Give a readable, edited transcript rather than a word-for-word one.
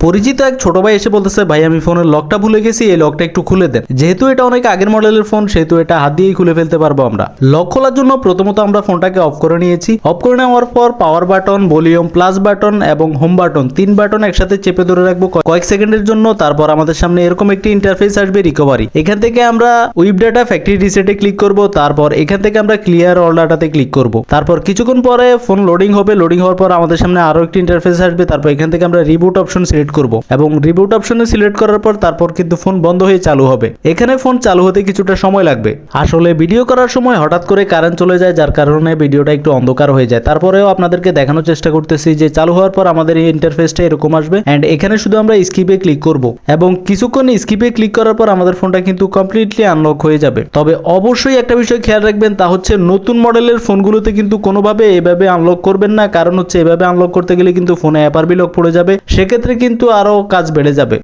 পরিচিত এক ছোট ভাই এসে বলতেছে, ভাই আমি ফোনের লকটা ভুলে গেছি, এই লকটা একটু খুলে দেন। যেহেতু এটা অনেক আগের মডেলের ফোন, সেহেতু এটা হাত দিয়েই খুলে ফেলতে পারবো আমরা। লক খোলার জন্য প্রথমত আমরা ফোনটাকে অফ করে নিয়েছি। অফ করে নেওয়ার পর power button, volume, plus button এবং হোম বাটন, 3 বাটন একসাথে চেপে ধরে রাখবো কয়েক সেকেন্ডের জন্য। তারপর আমাদের সামনে এরকম একটি ইন্টারফেস আসবে, রিকভারি। এখান থেকে আমরা উইপ ডাটা ফ্যাক্টরি রিসেটে ক্লিক করব। তারপর এখান থেকে আমরা ক্লিয়ার অল ডাটাতে ক্লিক করব। তারপর কিছুক্ষণ পরে ফোন লোডিং হবে। লোডিং হওয়ার পর আমাদের সামনে আরো একটি ইন্টারফেস আসবে। তারপর এখান থেকে আমরা রিবুট অপশন সিলেক্ট করব এবং রিবুট অপশনে সিলেক্ট করার পর তারপর কিন্তু ফোন বন্ধ হয়ে চালু হবে। এখানে ফোন চালু হতে কিছুটা সময় লাগবে। আসলে ভিডিও করার সময় হঠাৎ করে কারেন্ট চলে যায়, যার কারণে ভিডিওটা একটু অন্ধকার হয়ে যায়। তারপরেও আপনাদেরকে দেখানোর চেষ্টা করতেছি যে চালু হওয়ার পর আমাদের এই ইন্টারফেসটা এরকম আসবে এন্ড এখানে শুধু আমরা স্কিপে ক্লিক করব এবং কিছুক্ষণ স্কিপে ক্লিক করার পর আমাদের ফোনটা কিন্তু কমপ্লিটলি আনলক হয়ে যাবে। তবে অবশ্যই একটা বিষয় খেয়াল রাখবেন, তা হচ্ছে নতুন মডেলের ফোনগুলোতে কিন্তু কোনোভাবে এভাবে আনলক করবেন না, কারণ হচ্ছে এভাবে আনলক করতে গেলে কিন্তু ফোনে অ্যাপারবি লক পড়ে যাবে, সেক্ষেত্রে কিন্তু আরো কাজ বেড়ে যাবে।